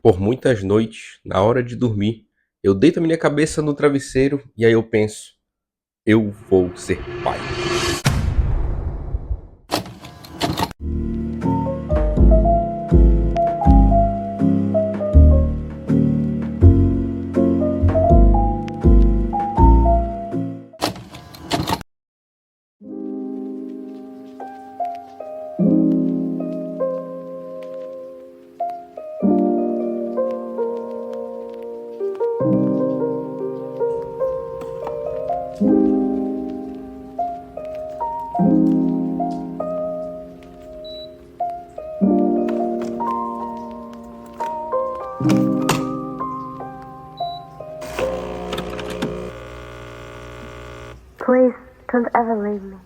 Por muitas noites, na hora de dormir, eu deito a minha cabeça no travesseiro e aí eu penso: eu vou ser pai. Please don't ever leave me.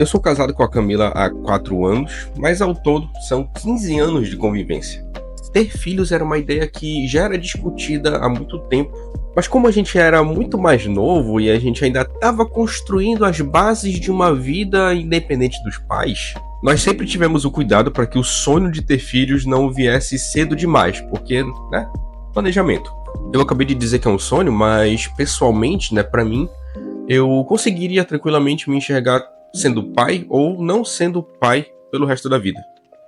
Eu sou casado com a Camila há 4 anos, mas ao todo são 15 anos de convivência. Ter filhos era uma ideia que já era discutida há muito tempo, mas como a gente era muito mais novo e a gente ainda estava construindo as bases de uma vida independente dos pais, nós sempre tivemos o cuidado para que o sonho de ter filhos não viesse cedo demais, porque, planejamento. Eu acabei de dizer que é um sonho, mas pessoalmente, para mim, eu conseguiria tranquilamente me enxergar sendo pai ou não sendo pai pelo resto da vida.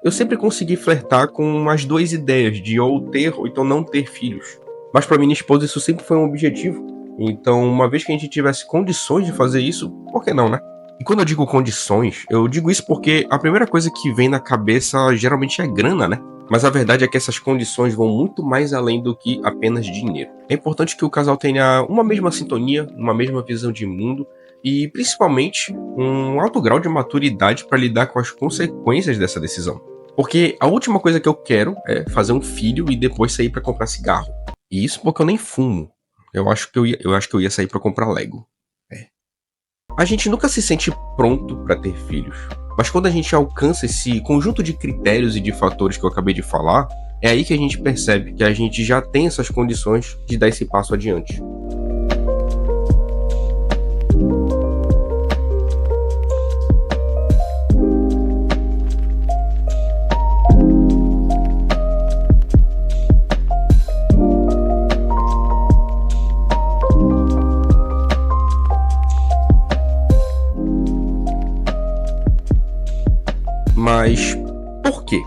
Eu sempre consegui flertar com as duas ideias de ou ter ou então não ter filhos. Mas para minha esposa isso sempre foi um objetivo. Então, uma vez que a gente tivesse condições de fazer isso, por que não, né? E quando eu digo condições, eu digo isso porque a primeira coisa que vem na cabeça geralmente é grana, né? Mas a verdade é que essas condições vão muito mais além do que apenas dinheiro. É importante que o casal tenha uma mesma sintonia, uma mesma visão de mundo e, principalmente, um alto grau de maturidade para lidar com as consequências dessa decisão. Porque a última coisa que eu quero é fazer um filho e depois sair para comprar cigarro. E isso porque eu nem fumo. Eu acho que eu ia sair para comprar Lego. A gente nunca se sente pronto para ter filhos. Mas quando a gente alcança esse conjunto de critérios e de fatores que eu acabei de falar, é aí que a gente percebe que a gente já tem essas condições de dar esse passo adiante. Mas por quê?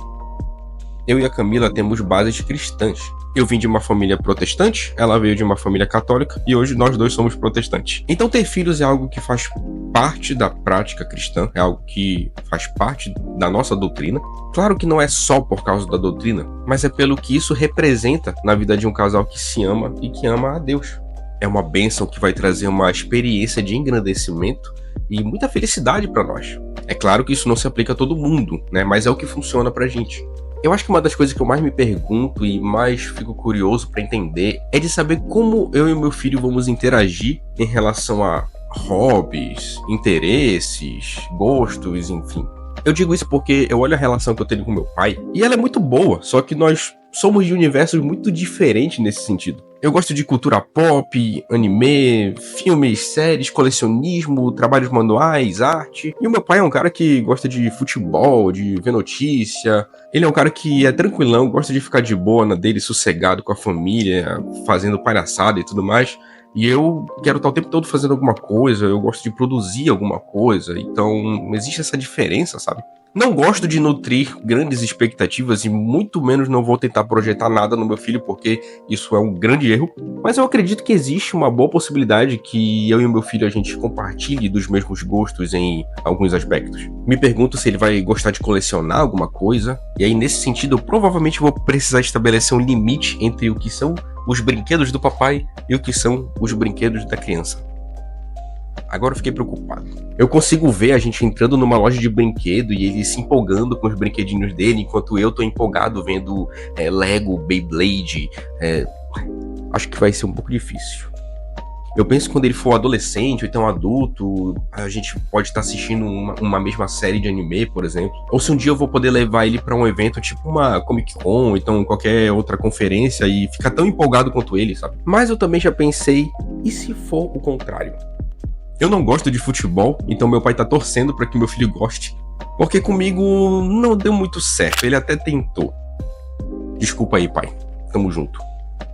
Eu e a Camila temos bases cristãs. Eu vim de uma família protestante, ela veio de uma família católica e hoje nós dois somos protestantes. Então ter filhos é algo que faz parte da prática cristã, é algo que faz parte da nossa doutrina. Claro que não é só por causa da doutrina, mas é pelo que isso representa na vida de um casal que se ama e que ama a Deus. É uma bênção que vai trazer uma experiência de engrandecimento e muita felicidade para nós. É claro que isso não se aplica a todo mundo, mas é o que funciona pra gente. Eu acho que uma das coisas que eu mais me pergunto e mais fico curioso pra entender é de saber como eu e meu filho vamos interagir em relação a hobbies, interesses, gostos, enfim. Eu digo isso porque eu olho a relação que eu tenho com meu pai e ela é muito boa, só que nós somos de universos muito diferentes nesse sentido. Eu gosto de cultura pop, anime, filmes, séries, colecionismo, trabalhos manuais, arte. E o meu pai é um cara que gosta de futebol, de ver notícia. Ele é um cara que é tranquilão, gosta de ficar de boa na dele, sossegado com a família, fazendo palhaçada e tudo mais. E eu quero estar o tempo todo fazendo alguma coisa, eu gosto de produzir alguma coisa. Então existe essa diferença, sabe? Não gosto de nutrir grandes expectativas e muito menos não vou tentar projetar nada no meu filho porque isso é um grande erro, mas eu acredito que existe uma boa possibilidade que eu e o meu filho a gente compartilhe dos mesmos gostos em alguns aspectos. Me pergunto se ele vai gostar de colecionar alguma coisa, e aí nesse sentido eu provavelmente vou precisar estabelecer um limite entre o que são os brinquedos do papai e o que são os brinquedos da criança. Agora eu fiquei preocupado. Eu consigo ver a gente entrando numa loja de brinquedo e ele se empolgando com os brinquedinhos dele, enquanto eu tô empolgado vendo Lego, Beyblade. Acho que vai ser um pouco difícil. Eu penso que quando ele for adolescente ou então adulto, a gente pode estar assistindo uma mesma série de anime, por exemplo. Ou se um dia eu vou poder levar ele pra um evento tipo uma Comic Con, ou então qualquer outra conferência e ficar tão empolgado quanto ele, sabe? Mas eu também já pensei, e se for o contrário? Eu não gosto de futebol, então meu pai tá torcendo pra que meu filho goste. Porque comigo não deu muito certo, ele até tentou. Desculpa aí, pai. Tamo junto.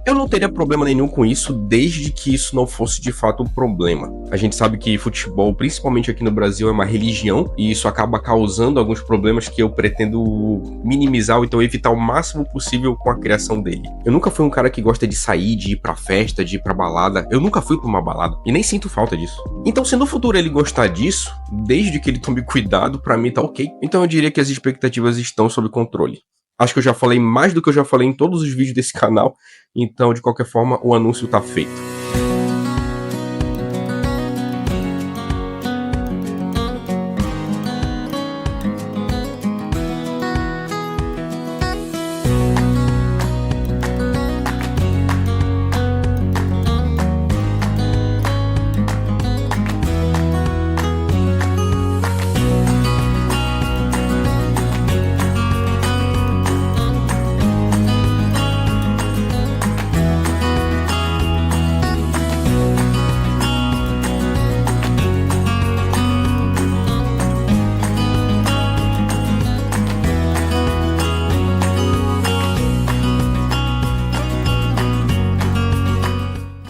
Eu não teria problema nenhum com isso, desde que isso não fosse de fato um problema. A gente sabe que futebol, principalmente aqui no Brasil, é uma religião, e isso acaba causando alguns problemas que eu pretendo minimizar ou então evitar o máximo possível com a criação dele. Eu nunca fui um cara que gosta de sair, de ir pra festa, de ir pra balada. Eu nunca fui pra uma balada, e nem sinto falta disso. Então, se no futuro ele gostar disso, desde que ele tome cuidado, pra mim tá ok. Então eu diria que as expectativas estão sob controle. Acho que eu já falei mais do que eu já falei em todos os vídeos desse canal, então de qualquer forma o anúncio tá feito.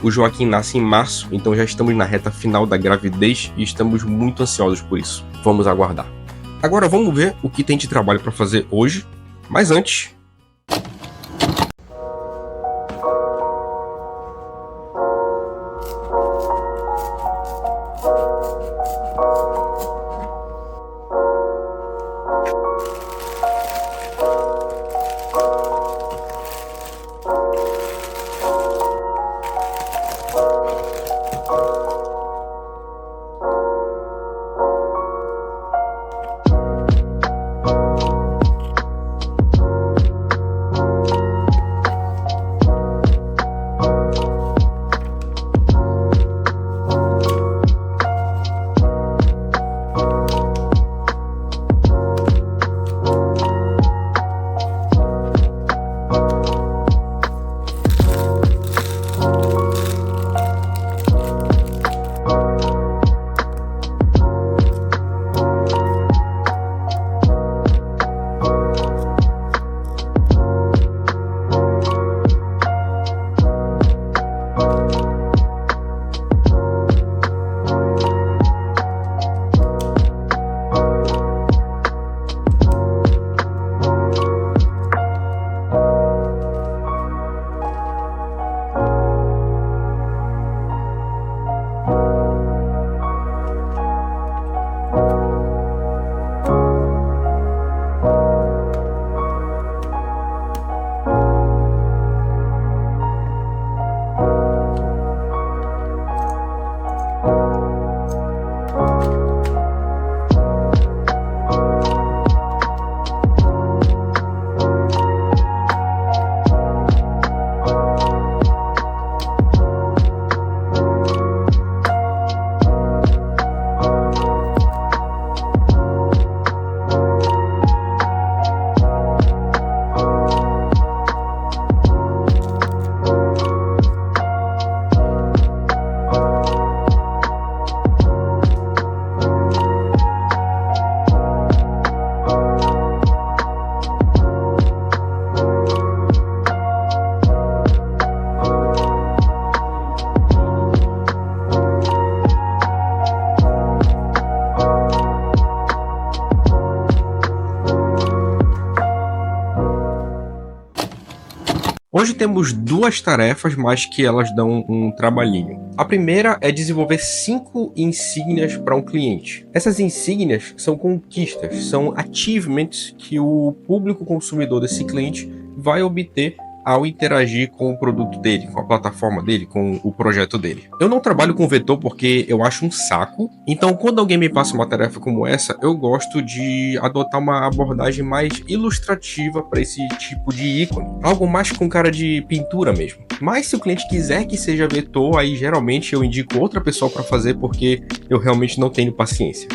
O Joaquim nasce em março, então já estamos na reta final da gravidez e estamos muito ansiosos por isso. Vamos aguardar. Agora vamos ver o que tem de trabalho para fazer hoje, mas antes... Hoje temos duas tarefas, mas que elas dão um trabalhinho. A primeira é desenvolver 5 insígnias para um cliente. Essas insígnias são conquistas, são achievements que o público consumidor desse cliente vai obter ao interagir com o produto dele, com a plataforma dele, com o projeto dele. Eu não trabalho com vetor porque eu acho um saco, então quando alguém me passa uma tarefa como essa, eu gosto de adotar uma abordagem mais ilustrativa para esse tipo de ícone, algo mais com cara de pintura mesmo. Mas se o cliente quiser que seja vetor, aí geralmente eu indico outra pessoa para fazer porque eu realmente não tenho paciência.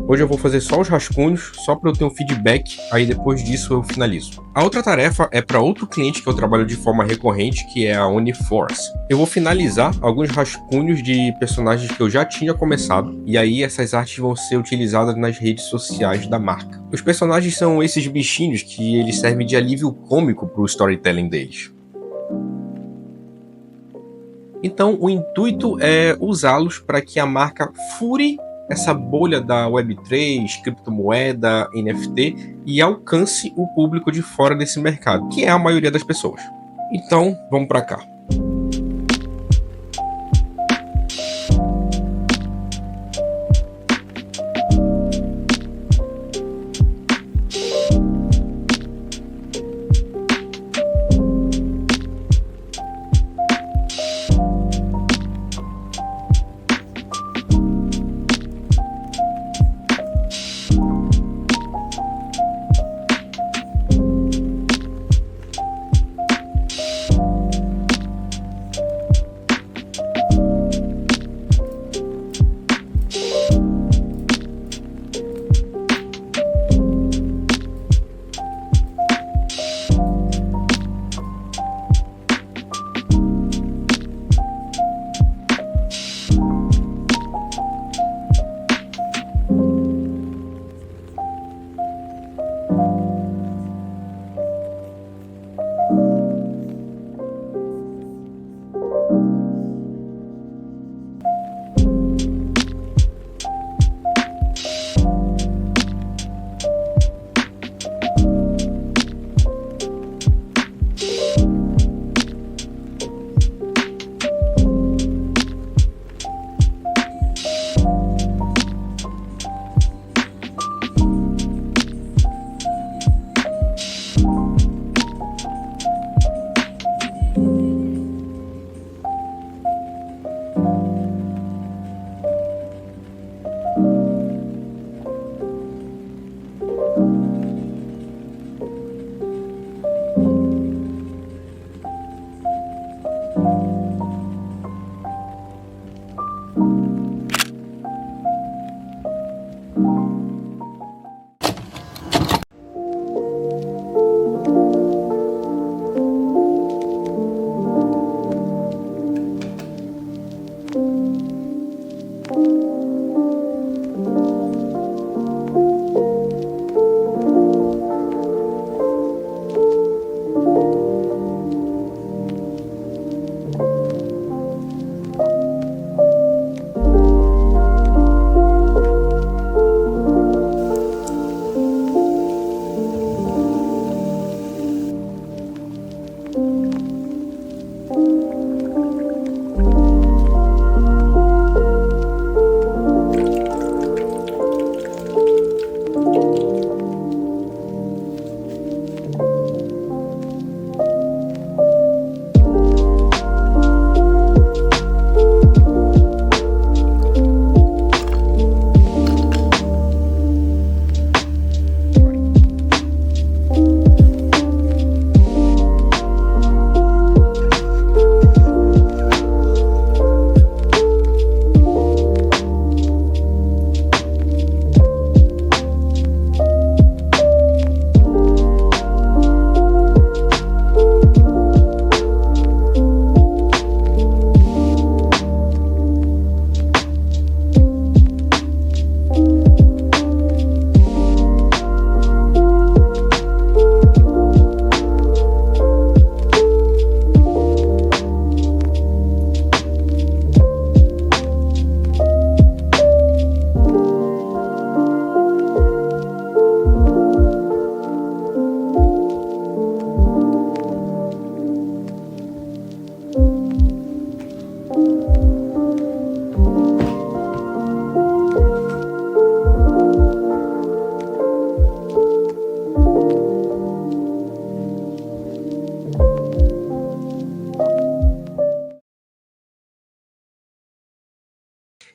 Hoje eu vou fazer só os rascunhos, só para eu ter um feedback, aí depois disso eu finalizo. A outra tarefa é para outro cliente que eu trabalho de forma recorrente, que é a Uniforce. Eu vou finalizar alguns rascunhos de personagens que eu já tinha começado, e aí essas artes vão ser utilizadas nas redes sociais da marca. Os personagens são esses bichinhos que eles servem de alívio cômico para o storytelling deles. Então o intuito é usá-los para que a marca fure essa bolha da Web3, criptomoeda, NFT e alcance o público de fora desse mercado, que é a maioria das pessoas. Então, vamos para cá.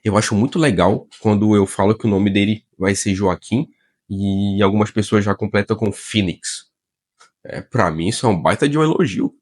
Eu acho muito legal quando eu falo que o nome dele vai ser Joaquim e algumas pessoas já completam com Phoenix. Pra mim isso é um baita de um elogio.